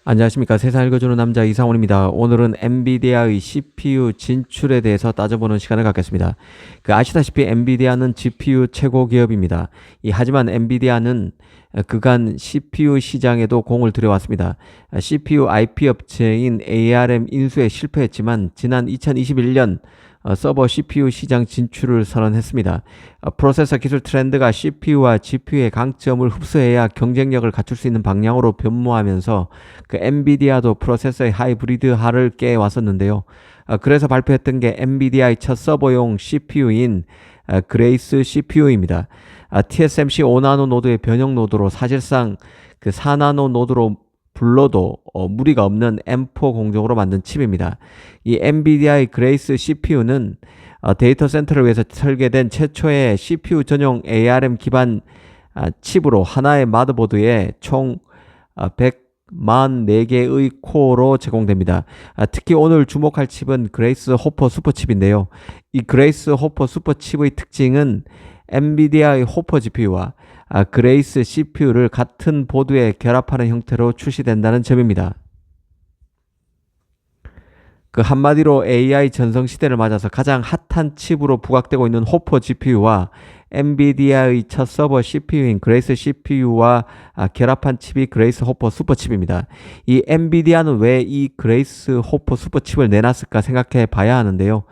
안녕하십니까. 세상 읽어주는 남자 이상훈입니다. 오늘은 엔비디아의 CPU 진출에 대해서 따져보는 시간을 갖겠습니다. 아시다시피 엔비디아는 GPU 최고 기업입니다. 하지만 엔비디아는 그간 CPU 시장에도 공을 들여왔습니다. CPU IP 업체인 ARM 인수에 실패했지만 지난 2021년 서버 CPU 시장 진출을 선언했습니다. 프로세서 기술 트렌드가 CPU와 GPU의 강점을 흡수해야 경쟁력을 갖출 수 있는 방향으로 변모하면서 엔비디아도 프로세서의 하이브리드화를 깨왔었는데요. 그래서 발표했던 게 엔비디아의 첫 서버용 CPU인 그레이스 CPU입니다. TSMC 5나노 노드의 변형 노드로 사실상 4나노 노드로 불러도 무리가 없는 M4 공정으로 만든 칩입니다. 이 엔비디아의 그레이스 CPU는 데이터 센터를 위해서 설계된 최초의 CPU 전용 ARM 기반 칩으로 하나의 마더보드에 총 144개의 코어로 제공됩니다. 특히 오늘 주목할 칩은 그레이스 호퍼 슈퍼칩인데요. 이 그레이스 호퍼 슈퍼칩의 특징은 엔비디아의 호퍼 GPU와 그레이스 CPU를 같은 보드에 결합하는 형태로 출시된다는 점입니다. 한마디로 AI 전성시대를 맞아서 가장 핫한 칩으로 부각되고 있는 호퍼 GPU와 엔비디아의 첫 서버 CPU인 그레이스 CPU와 결합한 칩이 그레이스 호퍼 슈퍼칩입니다. 이 엔비디아는 왜 이 그레이스 호퍼 슈퍼칩을 내놨을까 생각해 봐야 하는데요.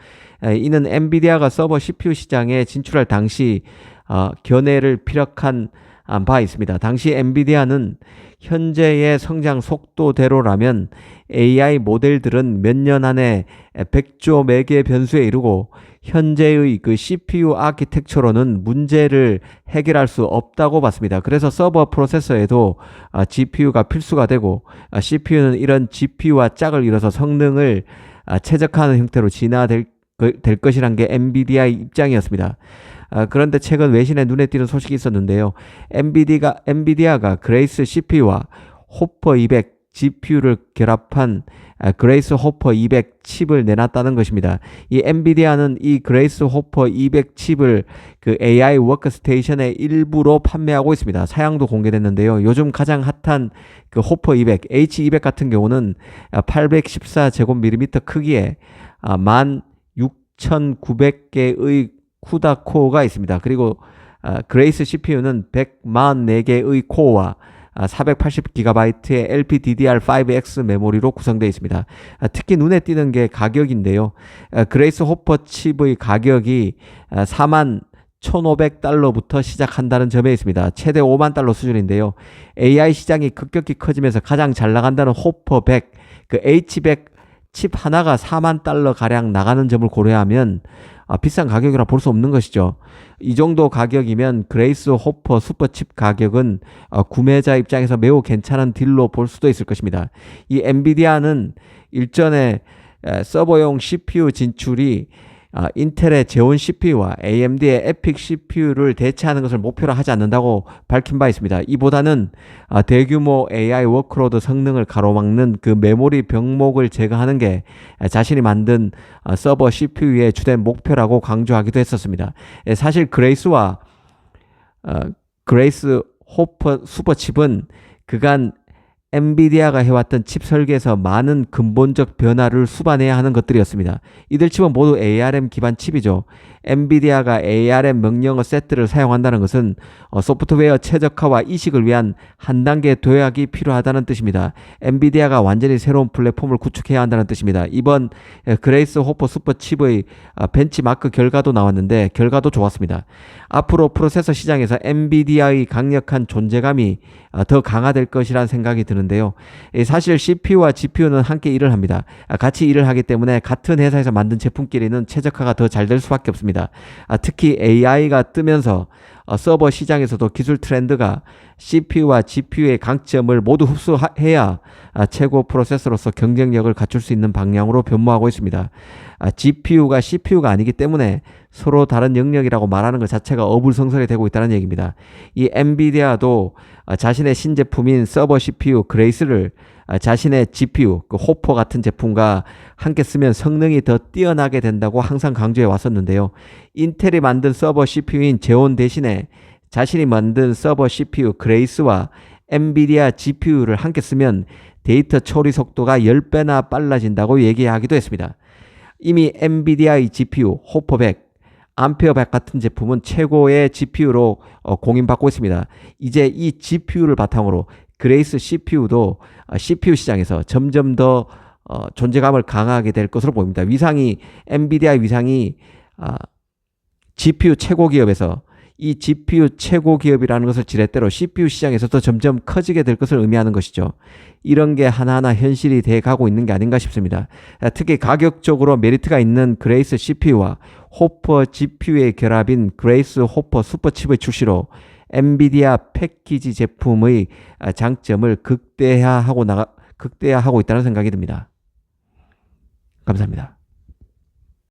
이는 엔비디아가 서버 CPU 시장에 진출할 당시 견해를 피력한 바 있습니다. 당시 엔비디아는 현재의 성장 속도대로라면 AI 모델들은 몇 년 안에 100조 매개 변수에 이르고 현재의 CPU 아키텍처로는 문제를 해결할 수 없다고 봤습니다. 그래서 서버 프로세서에도 GPU가 필수가 되고 CPU는 이런 GPU와 짝을 이뤄서 성능을 최적화하는 형태로 진화될 것이란 게 엔비디아의 입장이었습니다. 그런데 최근 외신에 눈에 띄는 소식이 있었는데요. 엔비디아가 그레이스 CPU와 호퍼 200 GPU를 결합한 그레이스 호퍼 200 칩을 내놨다는 것입니다. 이 엔비디아는 이 그레이스 호퍼 200 칩을 AI 워크스테이션의 일부로 판매하고 있습니다. 사양도 공개됐는데요. 요즘 가장 핫한 호퍼 200, H200 같은 경우는 814제곱밀리미터 크기에 16,900개의 쿠다 코어가 있습니다. 그리고 그레이스 CPU는 144개의 코어와 480GB의 LPDDR5X 메모리로 구성되어 있습니다. 특히 눈에 띄는 게 가격인데요. 그레이스 호퍼 칩의 가격이 41,500달러부터 시작한다는 점에 있습니다. 최대 5만 달러 수준인데요. AI 시장이 급격히 커지면서 가장 잘 나간다는 호퍼 100, H100 칩 하나가 4만 달러 가량 나가는 점을 고려하면 비싼 가격이라 볼 수 없는 것이죠. 이 정도 가격이면 그레이스 호퍼 슈퍼칩 가격은 구매자 입장에서 매우 괜찮은 딜로 볼 수도 있을 것입니다. 이 엔비디아는 일전에 서버용 CPU 진출이 인텔의 제온 CPU와 AMD의 에픽 CPU를 대체하는 것을 목표로 하지 않는다고 밝힌 바 있습니다. 이보다는 대규모 AI 워크로드 성능을 가로막는 메모리 병목을 제거하는 게 자신이 만든 서버 CPU의 주된 목표라고 강조하기도 했었습니다. 사실 그레이스와 그레이스 호퍼 슈퍼칩은 그간 엔비디아가 해왔던 칩 설계에서 많은 근본적 변화를 수반해야 하는 것들이었습니다. 이들 칩은 모두 ARM 기반 칩이죠. 엔비디아가 ARM 명령어 세트를 사용한다는 것은 소프트웨어 최적화와 이식을 위한 한 단계 도약이 필요하다는 뜻입니다. 엔비디아가 완전히 새로운 플랫폼을 구축해야 한다는 뜻입니다. 이번 그레이스 호퍼 슈퍼칩의 벤치마크 결과도 나왔는데 결과도 좋았습니다. 앞으로 프로세서 시장에서 엔비디아의 강력한 존재감이 더 강화될 것이라는 생각이 드는데요. 사실 CPU와 GPU는 함께 일을 합니다. 같이 일을 하기 때문에 같은 회사에서 만든 제품끼리는 최적화가 더 잘 될 수밖에 없습니다. 특히 AI가 뜨면서 서버 시장에서도 기술 트렌드가 CPU와 GPU의 강점을 모두 흡수해야 최고 프로세서로서 경쟁력을 갖출 수 있는 방향으로 변모하고 있습니다. GPU가 CPU가 아니기 때문에 서로 다른 영역이라고 말하는 것 자체가 어불성설이 되고 있다는 얘기입니다. 이 엔비디아도 자신의 신제품인 서버 CPU 그레이스를 자신의 GPU, 호퍼 같은 제품과 함께 쓰면 성능이 더 뛰어나게 된다고 항상 강조해 왔었는데요. 인텔이 만든 서버 CPU인 제온 대신에 자신이 만든 서버 CPU 그레이스와 엔비디아 GPU를 함께 쓰면 데이터 처리 속도가 10배나 빨라진다고 얘기하기도 했습니다. 이미 엔비디아의 GPU 호퍼 100, 암페어 100 같은 제품은 최고의 GPU로 공인받고 있습니다. 이제 이 GPU를 바탕으로 그레이스 CPU도 CPU 시장에서 점점 더 존재감을 강하게 될 것으로 보입니다. 엔비디아 위상이 GPU 최고 기업에서 이 GPU 최고 기업이라는 것을 지렛대로 CPU 시장에서도 점점 커지게 될 것을 의미하는 것이죠. 이런 게 하나하나 현실이 돼 가고 있는 게 아닌가 싶습니다. 특히 가격적으로 메리트가 있는 그레이스 CPU와 호퍼 GPU의 결합인 그레이스 호퍼 슈퍼칩의 출시로 엔비디아 패키지 제품의 장점을 극대화하고 있다는 생각이 듭니다. 감사합니다.